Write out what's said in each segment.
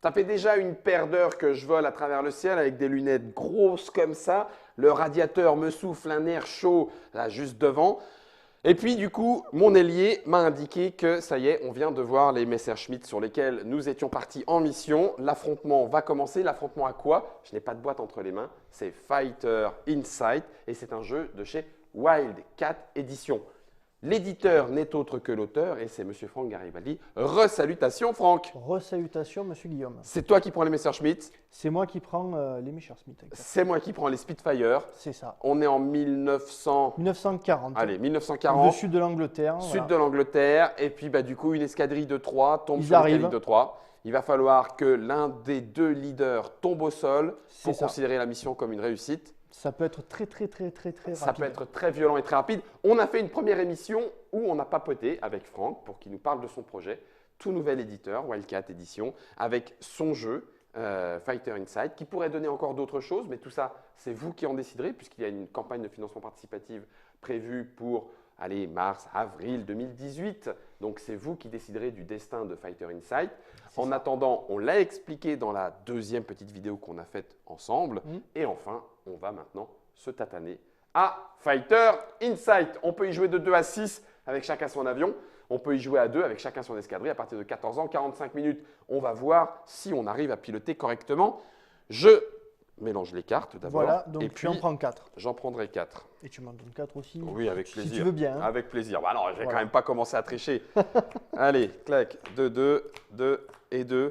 Ça fait déjà une paire d'heures que je vole à travers le ciel avec des lunettes grosses comme ça. Le radiateur me souffle un air chaud là juste devant. Et puis du coup, mon ailier m'a indiqué que ça y est, on vient de voir les Messerschmitt sur lesquels nous étions partis en mission. L'affrontement va commencer. L'affrontement à quoi? Je n'ai pas de boîte entre les mains. C'est Fighter Insight et c'est un jeu de chez Wildcat Edition. L'éditeur n'est autre que l'auteur et c'est Monsieur Franck Garibaldi. Resalutations Franck. Resalutations, monsieur Guillaume. C'est toi qui prends les Messerschmitt. C'est moi qui prends les Messerschmitt. C'est moi qui prends les Spitfire. C'est ça. On est en 1900. 1940. Allez, 1940. Le sud de l'Angleterre. Sud voilà. de l'Angleterre. Et puis, du coup, une escadrille de 3 tombe Ils sur arrivent. l'escadrille de 3. Il va falloir que l'un des deux leaders tombe au sol pour ça. considérer la mission comme une réussite. Ça peut être très rapide. Ça peut être très violent et très rapide. On a fait une première émission où on a papoté avec Franck pour qu'il nous parle de son projet. Tout nouvel éditeur, Wildcat Edition, avec son jeu Fighter Insight, qui pourrait donner encore d'autres choses, mais tout ça, c'est vous qui en déciderez, puisqu'il y a une campagne de financement participatif prévue pour mars, avril 2018. Donc, c'est vous qui déciderez du destin de Fighter Insight. En attendant, on l'a expliqué dans la deuxième petite vidéo qu'on a faite ensemble. Et enfin, on va maintenant se tataner à Fighter Insight. On peut y jouer de 2 à 6 avec chacun son avion. On peut y jouer à 2 avec chacun son escadrille à partir de 14 ans, 45 minutes. On va voir si on arrive à piloter correctement. Je mélange les cartes d'abord. Voilà, donc et tu puis, en prends 4. J'en prendrai 4. Et tu m'en donnes 4 aussi. Oui, avec plaisir. Si tu veux bien. Hein. Avec plaisir. Bah non, je vais quand même pas commencer à tricher. Allez, clac, 2, 2, 2 et 2.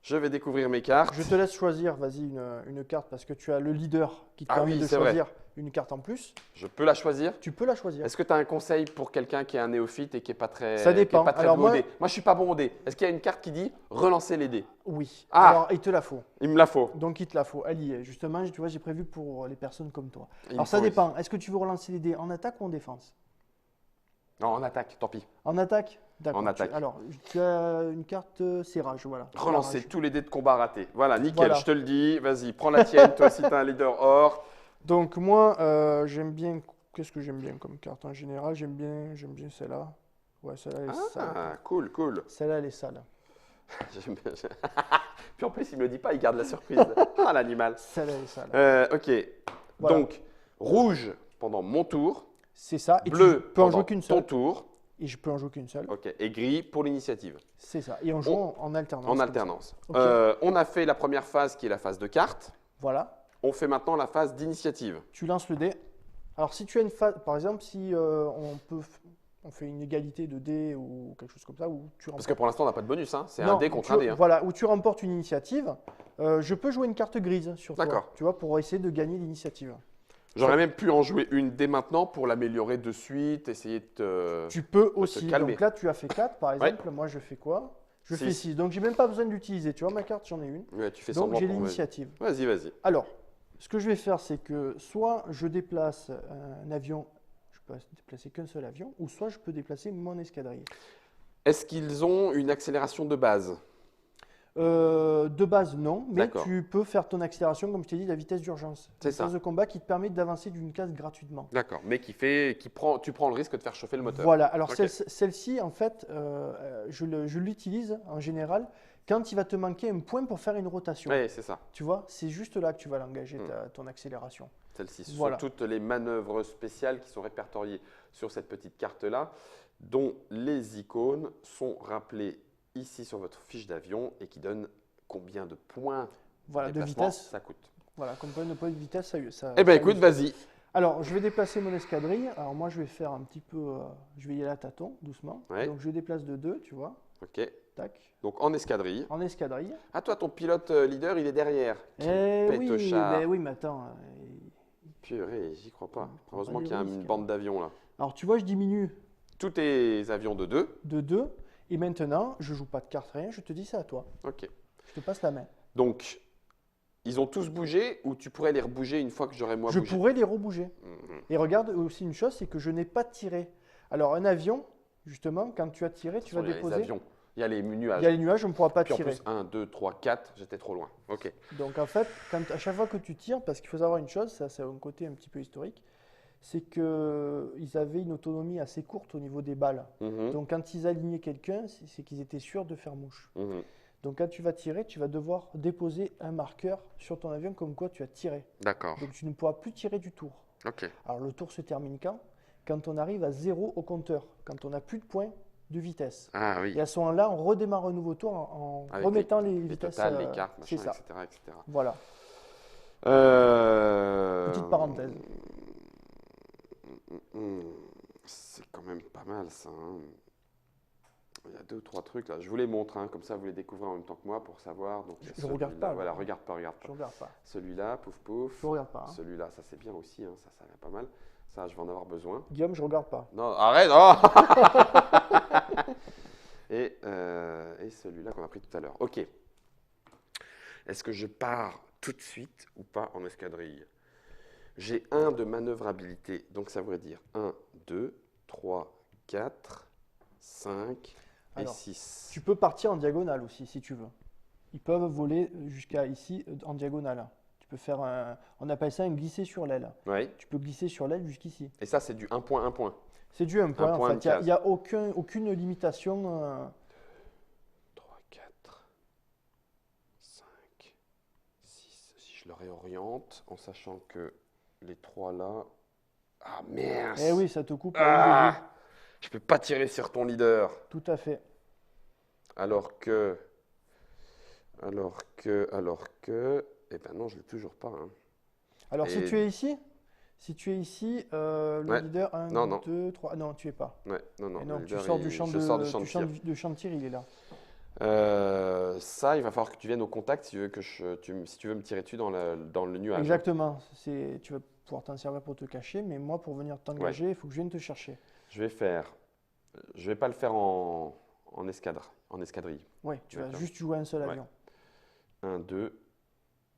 Je vais découvrir mes cartes. Je te laisse choisir, vas-y, une carte parce que tu as le leader qui te permet de choisir une carte en plus. Je peux la choisir? Tu peux la choisir. Est-ce que tu as un conseil pour quelqu'un qui est un néophyte et qui n'est pas très, Ça dépend. Qui est pas très Alors bon au dé? Moi, je ne suis pas bon au dé. Est-ce qu'il y a une carte qui dit relancer les dés? Oui. Ah. Alors, il te la faut. Il me la faut. Donc, il te la faut. Elle y est. Justement, tu vois, j'ai prévu pour les personnes comme toi. Il Alors, ça dépend. Est-ce que tu veux relancer les dés en attaque ou en défense? Non, en attaque, tant pis. En attaque? D'accord. En attaque. Alors, tu as une carte serrage, voilà. Relancer tous les dés de combat ratés. Voilà, nickel, Voilà. je te le dis. Vas-y, prends la tienne. Toi aussi, tu as un leader or. Donc, moi, j'aime bien. Qu'est-ce que j'aime bien comme carte en général? J'aime bien celle-là. Ouais, celle-là, elle est sale. Ah, cool, cool. Celle-là, elle est sale. J'aime bien. Puis en plus, il me le dit pas, il garde la surprise. Ah, l'animal. Celle-là, elle est sale. Ok. Voilà. Donc, rouge pendant mon tour. C'est ça. Et Bleu tu peux en pendant jouer qu'une ton seule. tour. Et je peux en jouer qu'une seule. Ok. Et gris pour l'initiative. C'est ça. Et on joue en alternance. En comme ça. alternance. Ok. On a fait la première phase qui est la phase de carte. Voilà. On fait maintenant la phase d'initiative. Tu lances le dé. Alors, si tu as une phase, par exemple, si on fait une égalité de dés ou quelque chose comme ça, où tu Parce que pour l'instant, on n'a pas de bonus. Hein. C'est un Non, dé contre un dé. Hein. Voilà, où tu remportes une initiative, je peux jouer une carte grise sur toi. D'accord. Tu vois, pour essayer de gagner l'initiative. J'aurais même pu en jouer une dès maintenant pour l'améliorer de suite, essayer de te... Tu peux aussi. calmer. Donc là, tu as fait 4, par exemple. Moi, je fais quoi? Je fais 6. Donc, j'ai même pas besoin de l'utiliser. Tu vois, ma carte, j'en ai une. Ouais, tu fais Donc, semblant j'ai pour- l'initiative. Vas-y, vas-y. Alors, ce que je vais faire, c'est que soit je déplace un avion, je peux déplacer qu'un seul avion, ou soit je peux déplacer mon escadrille. Est-ce qu'ils ont une accélération de base? De base, non, mais D'accord. tu peux faire ton accélération, comme je t'ai dit, la vitesse d'urgence. C'est La vitesse ça. de combat qui te permet d'avancer d'une case gratuitement. D'accord, mais tu prends le risque de faire chauffer le moteur. Voilà, alors Ok. celle-ci, en fait, je l'utilise en général quand il va te manquer un point pour faire une rotation. Oui, c'est ça. Tu vois, c'est juste là que tu vas l'engager, ton accélération. Celle-ci, ce Voilà. sont toutes les manœuvres spéciales qui sont répertoriées sur cette petite carte-là, dont les icônes sont rappelées ici sur votre fiche d'avion et qui donnent combien de points Voilà, de déplacement vitesse. ça coûte. Voilà, comme point de vitesse, ça. Eh ça bien, écoute, use. vas-y. Alors, je vais déplacer mon escadrille. Alors, moi, je vais faire un petit peu. Je vais y aller à tâtons, doucement. Ouais. Donc, je déplace de 2, tu vois. Ok. Tac. Donc, en escadrille. En escadrille. Ah, toi, ton pilote leader, il est derrière. Eh oui, Pétochard. mais oui, mais attends. Purée, j'y crois pas. prend Heureusement pas qu'il y a les une risques. bande d'avions là. Alors, tu vois, je diminue Tous tes avions de 2. de 2. Et maintenant, je joue pas de carte, rien. Je te dis, c'est à toi. Ok. Je te passe la main. Donc, ils ont tous bougé ou tu pourrais les rebouger une fois que j'aurai moi Je bougé? pourrais les rebouger. Mhm. Et regarde aussi une chose, c'est que je n'ai pas tiré. Alors, un avion, justement, quand tu as tiré, tu vas Il y a les déposer. avions, il y a les nuages. Il y a les nuages, on ne pourra pas Puis en tirer. plus, 1, 2, 3, 4, j'étais trop loin. Ok. Donc en fait, à chaque fois que tu tires, parce qu'il faut savoir une chose, ça c'est un côté un petit peu historique, c'est qu'ils avaient une autonomie assez courte au niveau des balles. Mhm. Donc quand ils alignaient quelqu'un, c'est qu'ils étaient sûrs de faire mouche. Mhm. Donc quand tu vas tirer, tu vas devoir déposer un marqueur sur ton avion comme quoi tu as tiré. D'accord. Donc tu ne pourras plus tirer du tour. Ok. Alors le tour se termine quand? Quand on arrive à 0 au compteur, quand on n'a plus de points de vitesse. Ah oui. Et à ce moment-là, on redémarre un nouveau tour en Avec remettant les les vitesses. totales, les cartes, C'est machin, ça. etc., etc. Voilà. Euh, Petite parenthèse. C'est quand même pas mal ça, hein. Il y a 2 ou 3 trucs là. Je vous les montre, hein, comme ça vous les découvrez en même temps que moi pour savoir. Donc, il y a Je regarde celui-là. pas, Voilà, là. regarde pas, regarde pas. Je regarde pas. Celui-là, pouf pouf. Je regarde pas. Hein. Celui-là, ça c'est bien aussi, hein, ça a l'air pas mal. Ça, je vais en avoir besoin. Guillaume, je regarde pas. Non, arrête, oh et celui-là qu'on a pris tout à l'heure. Ok. Est-ce que je pars tout de suite ou pas en escadrille? J'ai 1 de manœuvrabilité, donc ça voudrait dire 1, 2, 3, 4, 5 et Alors, 6. Tu peux partir en diagonale aussi si tu veux. Ils peuvent voler jusqu'à ici en diagonale. Tu peux faire on appelle ça un glisser sur l'aile. Oui. Tu peux glisser sur l'aile jusqu'ici. Et ça, c'est du 1 point, 1 point. C'est du 1 point. Un point, En une fait, il case. n'y a aucune limitation. 3, 4, 5, 6. Si je le réoriente, en sachant que les 3 là... Ah merde! Eh oui, ça te coupe la ligne de vue. Je peux pas tirer sur ton leader. Tout à fait. Alors que... Eh ben non, je l'ai toujours pas, hein. Alors, Et- si tu es ici, le Ouais. leader 1, Non, non. 2, 3. Non, tu es pas. Ouais, non, non. Et le non, tu leader, sors du champ je sors du champ de tir. de champ de tir, il est là. Ça, il va falloir que tu viennes au contact si tu veux, si tu veux me tirer dessus dans le nuage. Exactement. Tu vas pouvoir t'en servir pour te cacher, mais moi, pour venir t'engager, il faut que je vienne te chercher. Je vais pas le faire en escadrille. Oui, tu vas D'accord. juste jouer un seul Ouais. avion. 1, 2,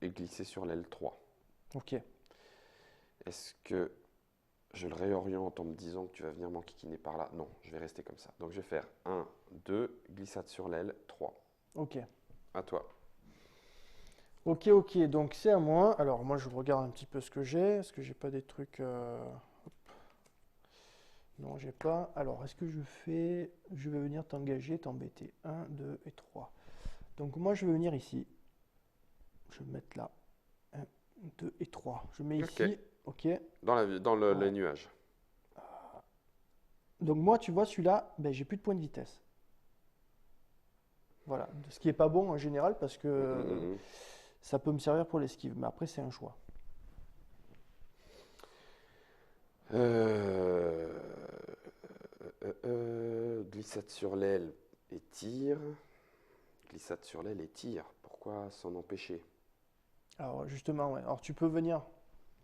et glisser sur l'aile 3. Ok. Est-ce que je le réoriente en me disant que tu vas venir m'enquiquiner par là? Non, je vais rester comme ça. Donc je vais faire 1, 2, glissade sur l'aile 3. Ok. À toi. Ok, ok. Donc c'est à moi. Alors moi, je regarde un petit peu ce que j'ai. Est-ce que j'ai pas des trucs hop. Non, j'ai pas. Alors, est-ce que je fais... Je vais venir t'engager, t'embêter. 1, 2 et 3. Donc moi, je vais venir ici. Je vais me mettre là. 1, 2 et 3. Je mets Ok. ici. Ok. Dans les nuages. Donc moi, tu vois, celui-là, ben, j'ai plus de points de vitesse. Voilà. Ce qui est pas bon en général parce que ça peut me servir pour l'esquive. Mais après, c'est un choix. Glissade sur l'aile et tire. Glissade sur l'aile et tire. Pourquoi s'en empêcher? Alors justement, ouais. Alors tu peux venir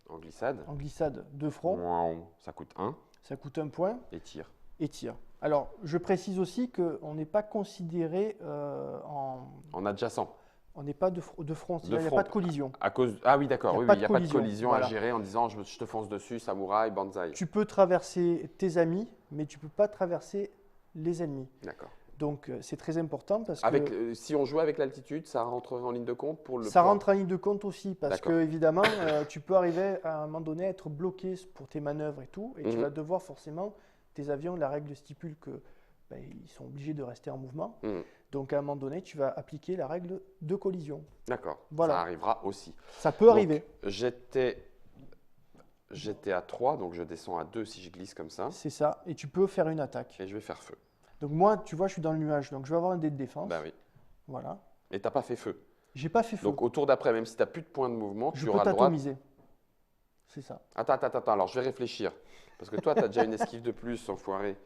En glissade. en glissade de front. Mouah, ça coûte 1 Ça coûte un point et tire. et tire. Alors, je précise aussi qu'on n'est pas considéré En adjacent. on n'est pas de front, De c'est-à-dire il n'y a front. pas de collision. Ah oui, d'accord. Il y a Oui, pas oui, il n'y a de pas de collision, collision voilà. à gérer en disant je te fonce dessus, samouraï, banzai. Tu peux traverser tes amis, mais tu ne peux pas traverser les ennemis. D'accord. Donc, c'est très important parce Avec, que si on joue avec l'altitude, ça rentre en ligne de compte pour le ça point. rentre en ligne de compte aussi parce D'accord. que, évidemment, tu peux arriver à un moment donné à être bloqué pour tes manœuvres et tout, et tu Mhm. vas devoir forcément, tes avions, la règle stipule que ils sont obligés de rester en mouvement. Mhm. Donc, à un moment donné, tu vas appliquer la règle de collision. D'accord. Voilà. Ça arrivera aussi. Ça peut Donc, arriver. J'étais à 3, donc je descends à 2 si je glisse comme ça. C'est ça. Et tu peux faire une attaque. Et je vais faire feu. Donc, moi, tu vois, je suis dans le nuage. Donc, je vais avoir un dé de défense. Bah oui. Voilà. Et t'as pas fait feu. J'ai pas fait feu. Donc au tour d'après, même si tu n'as plus de points de mouvement, je tu peux auras le droit. t'atomiser. C'est ça. Attends, alors je vais réfléchir. Parce que toi, tu as déjà une esquive de plus, enfoiré.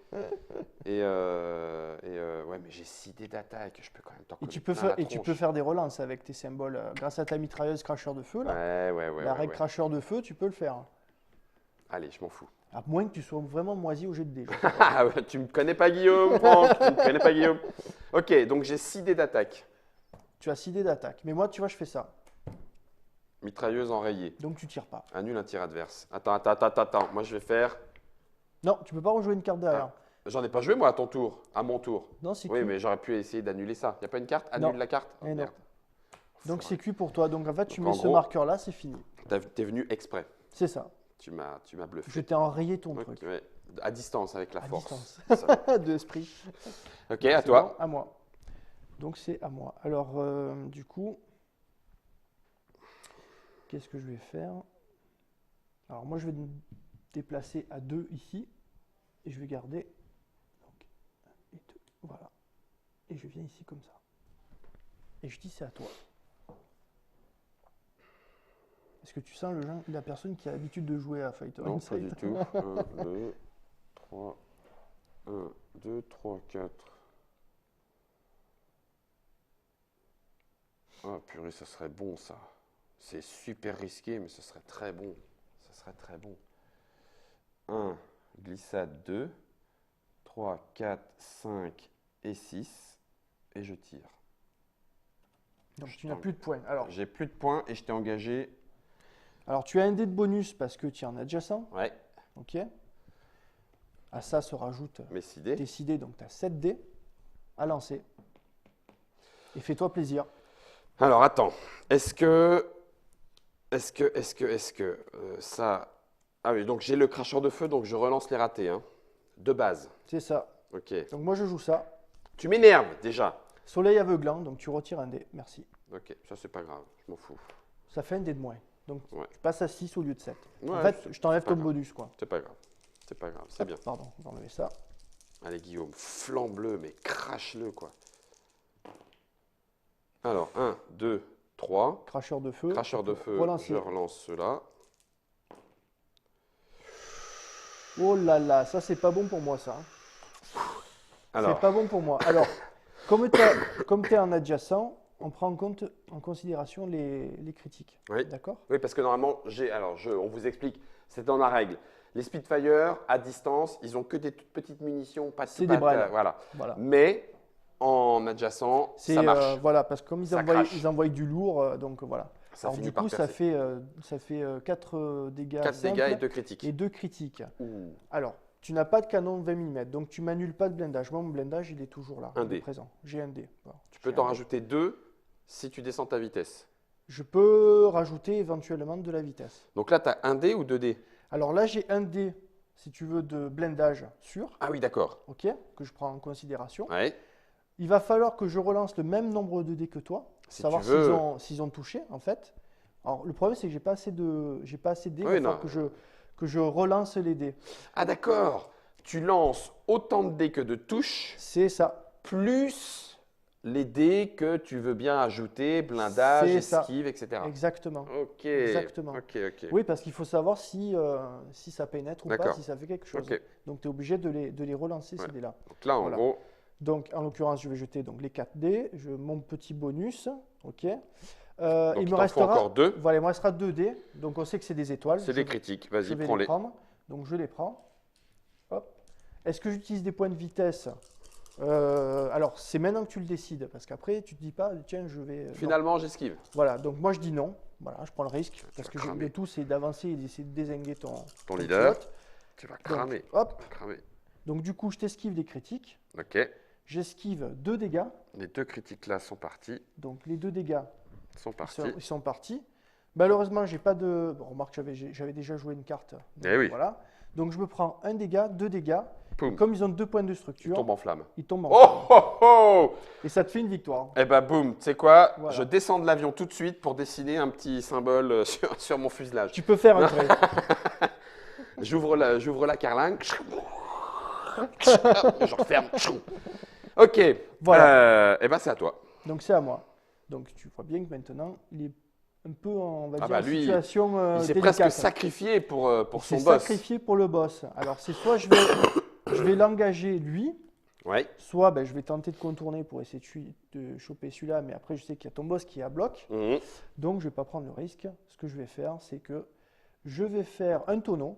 Ouais, mais j'ai 6 dés d'attaque, je peux quand même t'en Et tu connaître peux, plein la tu peux tronche. faire des relances avec tes symboles. Grâce à ta mitrailleuse cracheur de feu, là, Ouais. la règle cracheur de feu, tu peux le faire. Allez, je m'en fous. À moins que tu sois vraiment moisi au jet de dés. Ah ouais, tu me connais pas, Guillaume, Franck, tu me connais pas, Guillaume. Ok, donc j'ai 6 dés d'attaque. Tu as 6 dés d'attaque. Mais moi, tu vois, je fais ça. Mitrailleuse enrayée. Donc, tu tires pas. Annule un tir adverse. Attends. Moi, je vais faire. Non, tu peux pas rejouer une carte derrière. J'en ai pas joué, moi, à ton tour. À mon tour. Non, c'est Oui, cuit. mais j'aurais pu essayer d'annuler ça. Il n'y a pas une carte? Annule Non. la carte? Oh, Eh non. merde. Donc, c'est cuit pour toi. Donc, en fait, tu Donc, mets en ce gros- marqueur-là, c'est fini. T'es venu exprès. C'est ça. Tu m'as bluffé. Je t'ai enrayé ton Ok, truc. ouais. À distance, avec la À force. distance. Ça. De esprit. Ok, à C'est toi. bon, à moi. Donc c'est à moi. Alors, du coup, qu'est-ce que je vais faire? Alors moi, je vais me déplacer à 2 ici. Et je vais garder. Donc, 1 et 2. Voilà. Et je viens ici comme ça. Et je dis c'est à toi. Est-ce que tu sens la personne qui a l'habitude de jouer à Fighter Non, Inside? pas du tout. 1, 2, 3. 1, 2, 3, 4. Ah purée, ça serait bon ça. C'est super risqué, mais ce serait très bon. Ça serait très bon. 1, glissade 2, 3, 4, 5 et 6. Et je tire. Donc tu n'as plus de points. Alors, j'ai plus de points et je t'ai engagé. Alors tu as un dé de bonus parce que tu es en adjacent. Ouais. Ok. À ça se rajoute Mes 6 dés. tes 6 dés, donc tu as 7 dés à lancer. Et fais-toi plaisir. Alors attends, est-ce que ça... Ah oui, donc j'ai le cracheur de feu, donc je relance les ratés, hein, de base. C'est ça. Ok. Donc moi je joue ça. Tu m'énerves déjà. Soleil aveuglant, donc tu retires un dé. Merci. Ok, ça c'est pas grave, je m'en fous. Ça fait un dé de moins. Donc Ouais. tu passes à 6 au lieu de 7. En Ouais, fait, je t'enlève pas ton grave. bonus, quoi. C'est pas grave, c'est pas grave, c'est bien. Pardon, on va enlever ça. Allez Guillaume, flambe-le, mais crache-le quoi. Alors, 1, 2, 3. Cracheur de feu. Cracheur de feu, Relancer. je relance cela. Oh là là, ça c'est pas bon pour moi, ça. Alors, C'est pas bon pour moi. Alors, comme tu es en adjacent, on prend en considération les critiques. oui. D'accord? Oui, parce que normalement, on vous explique, c'est dans la règle. Les Spitfire, à distance, ils ont que des toutes petites munitions, pas de C'est des brels. voilà. Voilà. Mais en adjacent, ça marche. Voilà, parce que comme Ça crache. ils envoient du lourd, donc voilà. Ça Alors finit du par coup, percer. ça fait 4 dégâts 4 simples dégâts et 2 critiques. et 2 critiques. Ouh. Alors, tu n'as pas de canon de 20 mm, donc tu m'annules pas de blindage. Moi, mon blindage, il est toujours là, Un il est dé. présent. J'ai un dé. Voilà. Tu peux J'ai t'en un dé. rajouter 2 si tu descends ta vitesse. Je peux rajouter éventuellement de la vitesse. Donc là, tu as 1 dé ou 2 dés? Alors là, j'ai un dé, si tu veux, de blindage sûr, Ah oui, d'accord. ok, que je prends en considération. Ouais. Il va falloir que je relance le même nombre de dés que toi, pour Si savoir tu veux. s'ils ont touché, en fait. Alors, le problème, c'est que j'ai pas assez de dés, Oui, il va falloir que je relance les dés. Ah d'accord. Tu lances autant de dés que de touches, C'est ça. plus les dés que tu veux bien ajouter, blindage, C'est ça. esquive, etc. Exactement. Ok. Exactement. Ok. Oui, parce qu'il faut savoir si ça pénètre ou pas, D'accord. si ça fait quelque chose. Ok. Donc, tu es obligé de les relancer, Ouais. ces dés-là. Donc là, en Voilà. gros, Donc, en l'occurrence, je vais jeter donc, les 4 dés, mon petit bonus, ok. donc Il il me t'en faut restera, encore 2. voilà, il me restera 2 dés, donc on sait que c'est des étoiles. C'est Je des vais- critiques. Je Vas-y, vais les prends-les. prendre, donc je les prends. Hop. Est-ce que j'utilise des points de vitesse? Alors, c'est maintenant que tu le décides, parce qu'après, tu te dis pas, tiens, je vais. Non. Finalement, j'esquive. Voilà, donc moi je dis non. Voilà, je prends le risque, parce vas que cramer. le tout, c'est d'avancer et d'essayer de dézinguer ton leader. pilote. Tu vas Donc, cramer. hop. Cramer. Donc, du coup, je t'esquive des critiques. Ok. J'esquive 2 dégâts. Les 2 critiques là sont partis. Donc, les 2 dégâts, Sont ils partis. sont partis. Malheureusement, j'ai pas de. Bon, remarque, j'avais déjà joué une carte. Donc, Eh oui. Voilà. Donc, je me prends 1 dégât, 2 dégâts. Poum. Comme ils ont 2 points de Il structure, tombe en flamme. ils tombent en Oh oh oh. Et ça te fait une victoire. Eh ben boum, tu sais quoi? Voilà. Je descends de l'avion tout de suite pour dessiner un petit symbole sur mon fuselage. Tu peux faire un trait. J'ouvre la carlingue. Je referme. Ok. Voilà. Eh ben c'est à toi. Donc, c'est à moi. Donc, tu vois bien que maintenant, il est un peu, on va Ah dire, bah en lui, situation Il s'est délicate. presque sacrifié pour Il son s'est boss. sacrifié pour le boss. Alors, c'est soit je vais l'engager lui, Ouais. soit ben, je vais tenter de contourner pour essayer de choper celui-là, mais après, je sais qu'il y a ton boss qui est à bloc. Mhm. Donc, je ne vais pas prendre le risque. Ce que je vais faire, c'est que je vais faire un tonneau.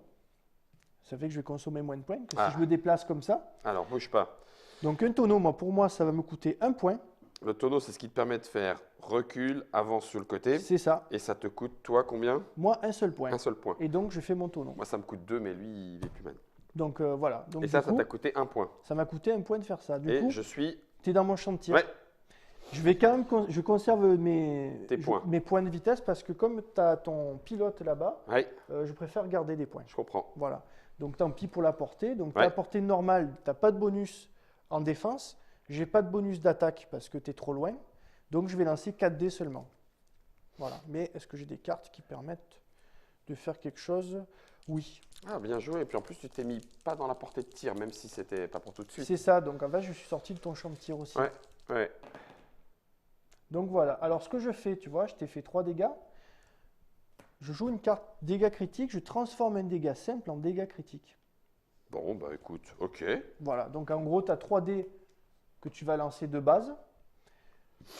Ça fait que je vais consommer moins de points que Ah. si je me déplace comme ça. Alors bouge pas. Donc, un tonneau, moi, pour moi, ça va me coûter 1 point. Le tonneau, c'est ce qui te permet de faire recul, avance sur le côté. C'est ça. Et ça te coûte, toi, combien? Moi, un seul point. Un seul point. Et donc, je fais mon tonneau. Moi, ça me coûte 2, mais lui, il est plus mal. Donc, voilà. Donc, Et du ça coup, t'a coûté 1 point. ça m'a coûté 1 point de faire ça. Du Et coup, je suis... tu es dans mon champ de tir. Ouais. Je vais quand même je conserve mes points. mes points de vitesse parce que comme tu as ton pilote là-bas, Ouais, je préfère garder des points. je comprends. Voilà. Donc tant pis pour la portée. Donc Ouais. la portée normale, tu n'as pas de bonus en défense. J'ai pas de bonus d'attaque parce que tu es trop loin. Donc je vais lancer 4 dés seulement. Voilà. Mais est-ce que j'ai des cartes qui permettent de faire quelque chose? Oui. Ah, bien joué. Et puis en plus, tu t'es mis pas dans la portée de tir, même si c'était pas pour tout de suite. C'est ça. Donc en fait, je suis sorti de ton champ de tir aussi. Ouais, ouais. Donc voilà. Alors ce que je fais, tu vois, je t'ai fait 3 dégâts. Je joue une carte dégâts critiques. Je transforme un dégât simple en dégâts critiques. Bon, bah écoute, ok. Voilà. Donc en gros, tu as 3 dés que tu vas lancer de base.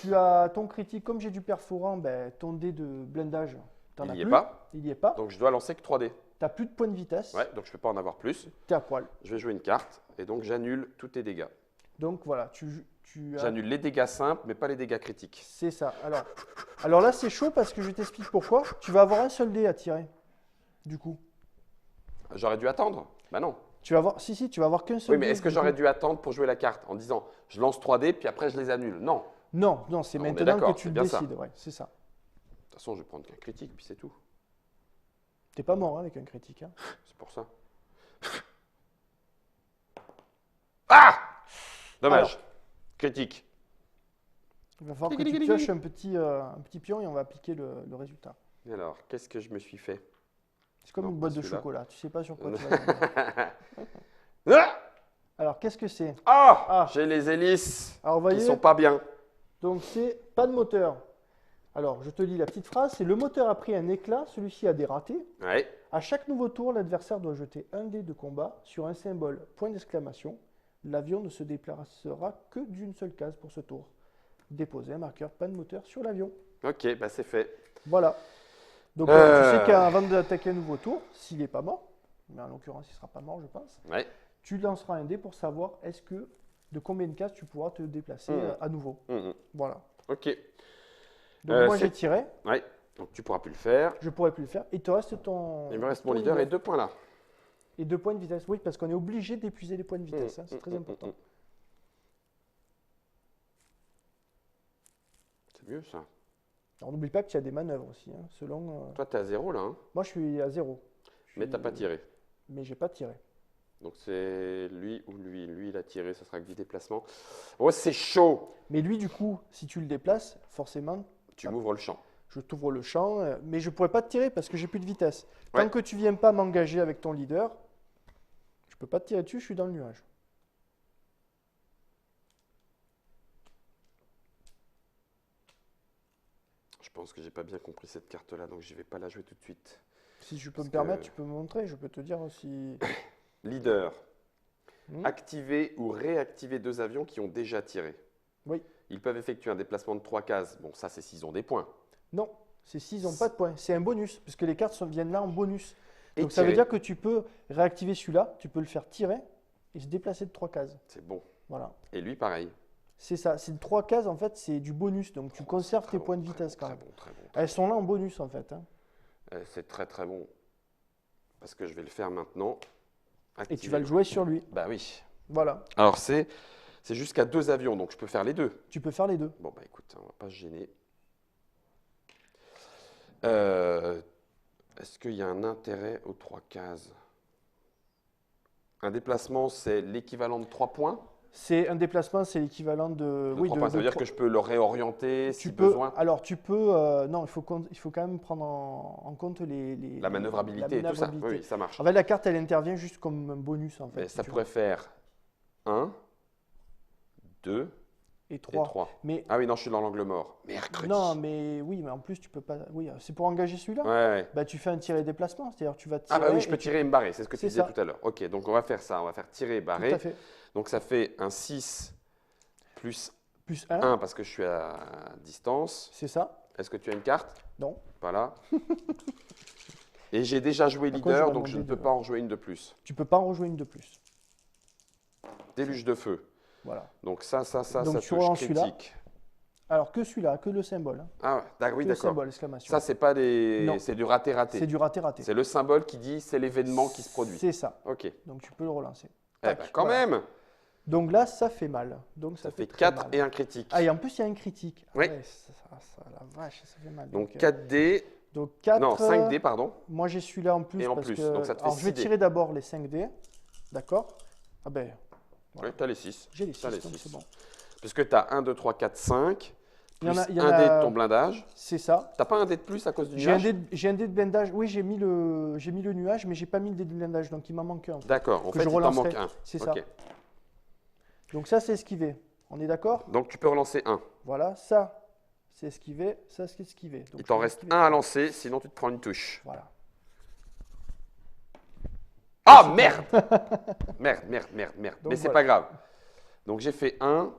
Tu as ton critique, comme j'ai du perforant, ben, ton dé de blindage, tu Il as n'y est plus. pas. Il n'y est pas. Donc je dois lancer que 3 dés. Tu n'as plus de points de vitesse. Ouais, donc je ne peux pas en avoir plus. Tu es à poil. Je vais jouer une carte et donc j'annule tous tes dégâts. Donc voilà, tu as... J'annule les dégâts simples, mais pas les dégâts critiques. C'est ça. Alors là, c'est chaud parce que je t'explique pourquoi. Tu vas avoir un seul dé à tirer, du coup. J'aurais dû attendre? Bah non. Tu vas avoir... Si, tu vas avoir qu'un seul Oui, dé. mais est-ce que du j'aurais coup. dû attendre pour jouer la carte en disant je lance 3 dés puis après je les annule? Non. Non, c'est On est maintenant d'accord, que tu c'est le bien ça. décides. Ouais, c'est ça. De toute façon, je vais prendre qu'un critique, puis c'est tout. T'es pas mort hein, avec un critique. Hein. C'est pour ça. Ah! Dommage. Alors. Critique. Il va falloir que tu pioches un petit pion et on va appliquer le résultat. Alors, qu'est-ce que je me suis fait? C'est comme Non, une boîte pas de celui-là. chocolat. Tu sais pas sur quoi tu vas tomber. Ah! Alors, qu'est-ce que c'est? Ah! Ah. J'ai les hélices Alors, vous qui voyez, sont pas bien. donc c'est pas de moteur. Alors, je te lis la petite phrase. C'est le moteur a pris un éclat, celui-ci a des ratés. Ouais. À chaque nouveau tour, l'adversaire doit jeter un dé de combat sur un symbole point d'exclamation. L'avion ne se déplacera que d'une seule case pour ce tour. Déposer un marqueur panne moteur sur l'avion. Ok, bah c'est fait. Voilà. Donc tu sais qu'avant d'attaquer un nouveau tour, s'il n'est pas mort, mais en l'occurrence il ne sera pas mort je pense, Ouais. tu lanceras un dé pour savoir de combien de cases tu pourras te déplacer à nouveau. Voilà. Ok. Donc moi c'est- j'ai tiré, Ouais. Donc tu pourras plus le faire. je pourrais plus le faire. Il te reste ton. Il me reste mon ton leader et 2 points là. Et 2 points de vitesse. Oui, parce qu'on est obligé d'épuiser les points de vitesse. Hein, c'est très important. C'est mieux ça. Alors n'oublie pas qu'il y a des manœuvres aussi. Hein, selon. Toi, t'es à 0 là, hein, Moi je suis à 0. mais t'as pas tiré. Mais j'ai pas tiré. Donc c'est lui ou lui. Lui, il a tiré, ça sera que du déplacement. Oh, c'est chaud! Mais lui, du coup, si tu le déplaces, forcément, Tu m'ouvres le champ. je t'ouvre le champ, mais je ne pourrais pas te tirer parce que j'ai plus de vitesse. Tant Ouais. que tu viens pas m'engager avec ton leader, je peux pas te tirer dessus, je suis dans le nuage. Je pense que j'ai pas bien compris cette carte-là, donc je vais pas la jouer tout de suite. Si je peux Parce me permettre, que- tu peux me montrer, je peux te dire aussi. Leader. Hmm. Activer ou réactiver 2 avions qui ont déjà tiré. Oui. Ils peuvent effectuer un déplacement de 3 cases. Bon, ça, c'est s'ils ont des points. Non, c'est s'ils n'ont pas de points. C'est un bonus, puisque les cartes viennent là en bonus. Et Donc ça veut tirer. dire que tu peux réactiver celui-là, tu peux le faire tirer et se déplacer de 3 cases. C'est bon. Voilà. Et lui, pareil. C'est ça, c'est 3 cases en fait, c'est du bonus, donc tu conserves Très tes bon, points de très vitesse bon, quand très même. bon, très bon. Elles sont là en bonus en fait. Hein. C'est très très bon. Parce que je vais le faire maintenant. Et tu Activer. vas le jouer sur lui. Bah oui. Voilà. Alors c'est jusqu'à 2 avions, donc je peux faire les 2. Tu peux faire les deux. Bon bah écoute, on va pas se gêner. Est-ce qu'il y a un intérêt aux 3 cases? Un déplacement, c'est l'équivalent de 3 points. C'est un déplacement, c'est l'équivalent de. De 3 points. Ça veut dire que je peux le réorienter si besoin. Alors tu peux. Non, il faut quand même prendre en compte La manœuvrabilité et tout ça. Oui, ça marche. En fait, la carte, elle intervient juste comme un bonus en fait. Mais si ça tu pourrait faire 1, 2 veux. Et et 3. 3. Mais Ah oui, non, je suis dans l'angle mort. Mercredi. non, mais oui, mais en plus tu peux pas. Oui, c'est pour engager celui-là. Ouais, ouais. Bah tu fais un tiré déplacement, c'est-à-dire tu vas tirer. Ah bah oui, je et peux tirer et me barrer, c'est ce que tu C'est disais ça. tout à l'heure. Ok, donc on va faire ça, on va faire tirer et Tout barrer. à fait. Donc ça fait un 6 plus Plus 1, 1 parce que je suis à distance. c'est ça. Est-ce que tu as une carte? Non. Voilà. Et j'ai déjà joué Par contre, leader, j'aurais donc je ne demandé peux pas en jouer une de plus. Tu peux pas en rejouer une de plus. Déluge de feu. Voilà. Donc ça Donc ça tu touche relances celui-là. critique. Alors que celui-là, que le symbole. Hein. Ah oui, Que le d'accord. symbole, exclamation. Ça, c'est pas des. Non. C'est du raté-raté. C'est du raté-raté. C'est le symbole qui dit c'est l'événement qui se produit. C'est ça. Ok. Donc tu peux le relancer. Eh Tac, ben, quand voilà. même, Donc là, ça fait mal. Donc ça fait très 4 mal. et un critique. Ah, et en plus, il y a un critique. Ah Oui. ouais, la vache, ça fait mal. Donc 4D. donc 4, Non, 5D, pardon. Moi, j'ai celui-là en plus. Et en parce plus, que, donc ça te fait alors, je vais 6D. tirer d'abord les 5D. D'accord. Ah ben, Oui, t'as les 6. j'ai les 6, T'as les donc 6. c'est bon. Puisque tu as 1, 2, 3, 4, 5, Il y en plus a- il y en un dé a- de ton blindage. C'est ça. T'as pas un dé de plus à cause du J'ai un nuage? j'ai un dé de blindage. Oui, j'ai mis le nuage, mais j'ai pas mis le dé de blindage, donc il m'en manque un. En fait. D'accord, en Que fait, je il t'en relancerai. manque un. C'est Ok. ça. Donc ça, c'est esquivé. On est d'accord? Donc tu peux relancer un. Voilà, ça, c'est esquivé, ça, c'est esquivé. Donc, Il je t'en vais reste esquiver un à ça. lancer, sinon tu te prends une touche. Voilà. Ah merde! Merde. Mais Donc, c'est voilà. pas grave. Donc j'ai fait 1.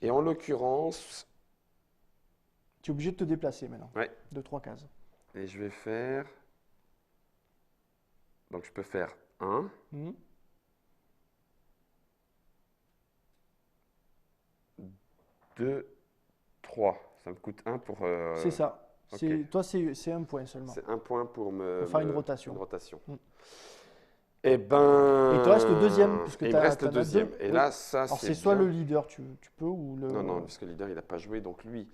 Et en l'occurrence, Tu es obligé de te déplacer maintenant. Ouais. De 3 cases. et je vais faire. Donc je peux faire 1. Mhm. 2, 3. Ça me coûte 1 pour. C'est ça. ok. Toi, c'est un point seulement. C'est un point pour me. Pour faire une rotation. Une rotation. Mm. Eh ben. Et il te reste le deuxième, puisque il me t'as- reste le t'en as deuxième. deux. Et Oui. là, ça, Alors, c'est c'est soit bien. le leader, tu peux, ou le. Non, parce que le leader, il n'a pas joué. Donc lui.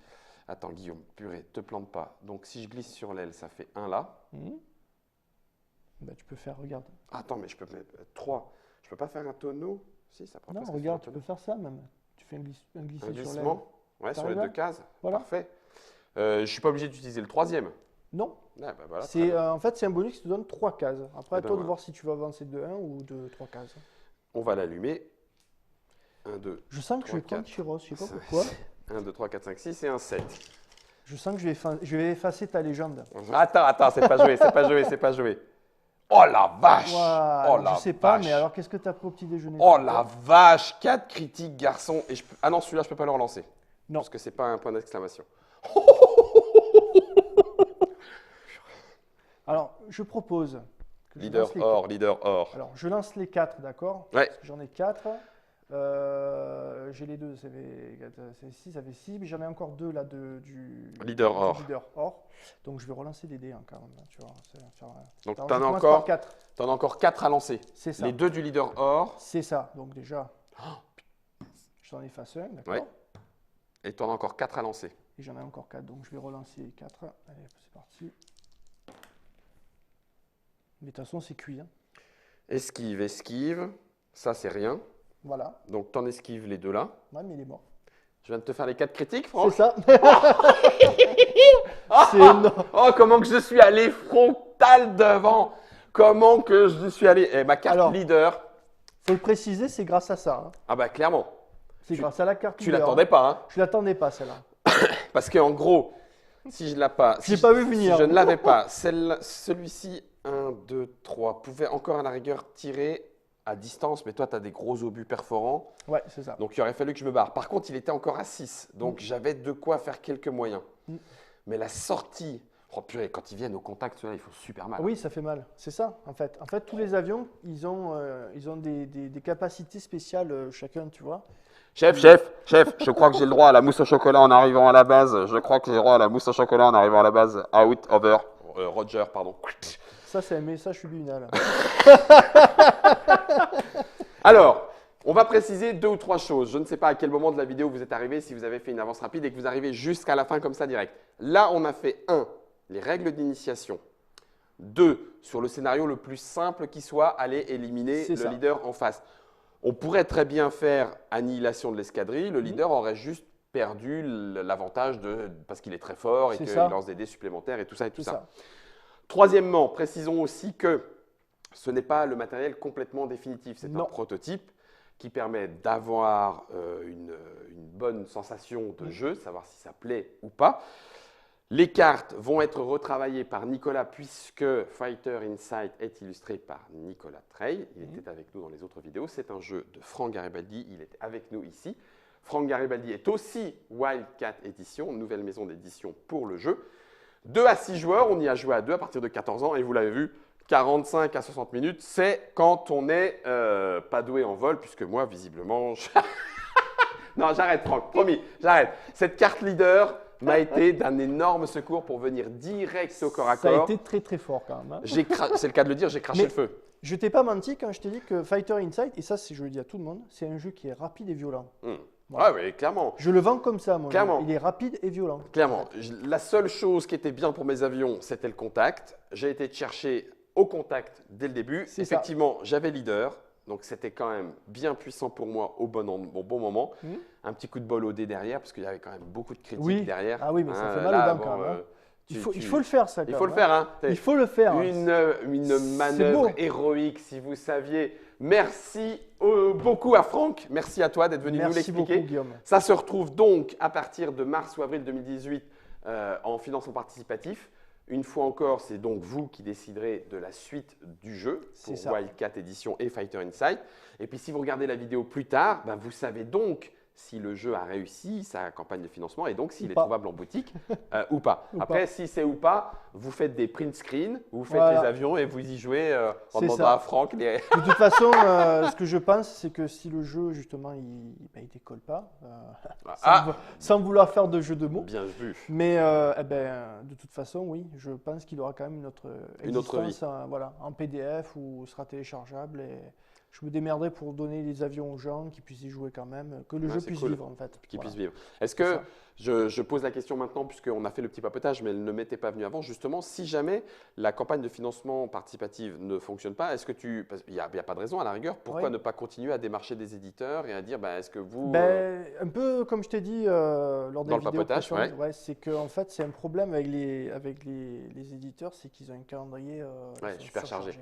Attends, Guillaume, purée, te plante pas. Donc si je glisse sur l'aile, ça fait 1 là. Mhm. Bah, tu peux faire, regarde. Attends, mais je peux mettre 3. Je peux pas faire un tonneau? Si, ça prend Non, presque regarde, faire tu peux faire ça même. Tu fais un un glisser sur l'aile. glissement. Ouais, sur les T'arrives là 2 cases. Voilà. Parfait. Je suis pas obligé d'utiliser le troisième. Non, Ah, bah voilà, très c'est, bien. en fait, c'est un bonus qui te donne 3 cases. Après, à Eh ben toi de voilà. voir si tu vas avancer de 1 ou de 3 cases. On va l'allumer. 1, 2, Je sens que je vais 3, prendre 4, Chiros, je sais pas 5, pourquoi. 1, 2, 3, 4, 5, 6 et un 7. Je sens que je vais effacer ta légende. Attends, c'est pas joué. Oh la vache! Ouah, Oh alors, la je sais pas, vache. mais alors qu'est-ce que tu as pris au petit déjeuner? Oh la vache! 4 critiques, garçon. Et ah non, celui-là, je peux pas le relancer. Non. Parce que c'est pas un point d'exclamation. Alors, je propose que je Leader lance les or, leader or. Alors, je lance les 4, d'accord? Ouais. Parce que j'en ai 4. J'ai les 2, ça fait 6, ça fait 6. Mais j'en ai encore 2 là du Leader or. leader or. Donc, je vais relancer les dés hein, quand même. Tu vois, Donc alors, t'en je as commence par encore, 4. t'en as encore 4 à lancer. C'est ça. Les 2 du leader or C'est ça. Donc, déjà, j'en efface un, d'accord? Ouais. et t'en as encore 4 à lancer. Et j'en ai encore 4. Donc, je vais relancer les 4. Allez, c'est parti. Mais de toute façon, c'est cuit. Hein. Esquive. Ça, c'est rien. Voilà. Donc t'en esquives les 2 là. Ouais, mais il est mort. Je viens de te faire les 4 critiques, C'est Franck. ça. C'est énorme. Oh, comment que je suis allé frontal devant. Comment que je suis allé. Et ma carte Alors, leader. Faut le préciser, c'est grâce à ça. Hein. Ah bah clairement. C'est Tu- grâce à la carte. Tu leader, l'attendais hein. pas, hein. Je l'attendais pas celle-là. Parce qu'en gros, si je l'ai pas. Je l'ai pas vu Si venir. je ne l'avais pas, celui-ci, 1, 2, 3, pouvait encore à la rigueur tirer à distance, mais toi, tu as des gros obus perforants. Ouais, c'est ça. Donc il aurait fallu que je me barre. Par contre, il était encore à 6. Donc j'avais de quoi faire quelques moyens. Mm. Mais la sortie. Oh purée, quand ils viennent au contact, ceux-là, ils font super mal. Oui, ça fait mal. C'est ça, en fait. En fait, tous les avions, ils ont des capacités spéciales chacun, tu vois. Chef, je crois que j'ai le droit à la mousse au chocolat en arrivant à la base. Out, over. Roger, pardon. Ça, c'est un message subliminal. Alors, on va préciser 2 ou 3 choses. Je ne sais pas à quel moment de la vidéo vous êtes arrivé, si vous avez fait une avance rapide et que vous arrivez jusqu'à la fin comme ça direct. Là, on a fait 1, les règles d'initiation. 2, sur le scénario le plus simple qui soit, aller éliminer C'est le ça. leader en face. On pourrait très bien faire annihilation de l'escadrille. Le leader aurait juste perdu l'avantage parce qu'il est très fort et C'est qu'il ça. lance des dés supplémentaires et tout ça et tout C'est ça. ça. Troisièmement, précisons aussi que ce n'est pas le matériel complètement définitif. C'est un Non. prototype qui permet d'avoir une bonne sensation de jeu, savoir si ça plaît ou pas. Les cartes vont être retravaillées par Nicolas puisque Fighter Insight est illustré par Nicolas Trey. Il était avec nous dans les autres vidéos. C'est un jeu de Franck Garibaldi. Il est avec nous ici. Franck Garibaldi est aussi Wildcat Edition, nouvelle maison d'édition pour le jeu. 2 à 6 joueurs, on y a joué à 2 à partir de 14 ans et vous l'avez vu, 45 à 60 minutes, c'est quand on n'est pas doué en vol puisque moi, visiblement… Non, j'arrête Franck, promis, j'arrête. Cette carte leader m'a été d'un énorme secours pour venir direct au corps à Ça a corps. été très très fort quand même. Hein. C'est le cas de le dire, j'ai craché Mais- le feu. Je t'ai pas menti quand je t'ai dit que Fighter Inside, et ça je le dis à tout le monde, c'est un jeu qui est rapide et violent. Voilà. Ouais, oui, clairement. Je le vends comme ça, moi. Clairement. Il est rapide et violent. Clairement. La seule chose qui était bien pour mes avions, c'était le contact. J'ai été te chercher au contact dès le début. C'est ça. Effectivement, j'avais leader, Donc c'était quand même bien puissant pour moi au bon moment. Un petit coup de bol au dé derrière, parce qu'il y avait quand même beaucoup de critiques derrière. Ah oui, mais ça fait mal là, aux dents quand même. Il faut le faire, ça. Il faut le faire. Hein. Il faut le faire. Une manœuvre héroïque, si vous saviez. Merci beaucoup à Franck. Merci à toi d'être venu nous l'expliquer. Merci beaucoup, Guillaume. Ça se retrouve donc à partir de mars ou avril 2018 en financement participatif. Une fois encore, c'est donc vous qui déciderez de la suite du jeu pour Wildcat Edition et Fighter Insight. Et puis, si vous regardez la vidéo plus tard, ben, vous savez donc si le jeu a réussi sa campagne de financement et donc s'il est trouvable en boutique ou pas. Après, si c'est ou pas, vous faites des print screens, vous faites les avions et vous y jouez en demandant à Franck. De toute façon, ce que je pense, c'est que si le jeu, justement, il décolle pas, sans vouloir faire de jeu de mots. Bien vu. Mais de toute façon, oui, je pense qu'il aura quand même une autre vie. En PDF ou sera téléchargeable. Et je me démerderai pour donner des avions aux gens qui puissent y jouer quand même, que le jeu puisse vivre en fait. Qu'il puisse vivre. Est-ce que, je pose la question maintenant puisqu'on a fait le petit papotage, mais elle ne m'était pas venue avant, justement, si jamais la campagne de financement participatif ne fonctionne pas, est-ce que il n'y a pas de raison à la rigueur, pourquoi ne pas continuer à démarcher des éditeurs et à dire, est-ce que vous… Un peu comme je t'ai dit lors des vidéos papotage, c'est qu'en fait c'est un problème avec les éditeurs, c'est qu'ils ont un calendrier super chargé.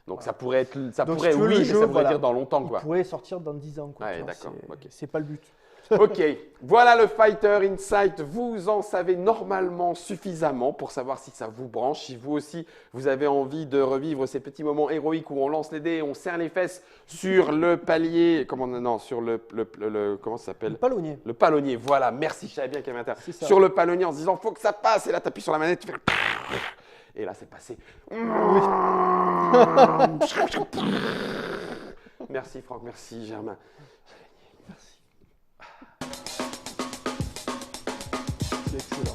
Donc voilà. ça pourrait être, mais ça voudrait dire dans longtemps. Il pourrait sortir dans 10 ans. D'accord. C'est pas le but. Ok, voilà le Fighter Insight. Vous en savez normalement suffisamment pour savoir si ça vous branche. Si vous aussi, vous avez envie de revivre ces petits moments héroïques où on lance les dés, on serre les fesses sur le palier. Comment ça s'appelle ? Le palonnier. Le palonnier, voilà. Merci, je savais bien qu'il y avait un terme. Sur le palonnier en se disant, faut que ça passe. Et là, tu appuies sur la manette, tu fais… Et là, c'est passé. Merci Franck, merci Germain. Merci. C'est excellent.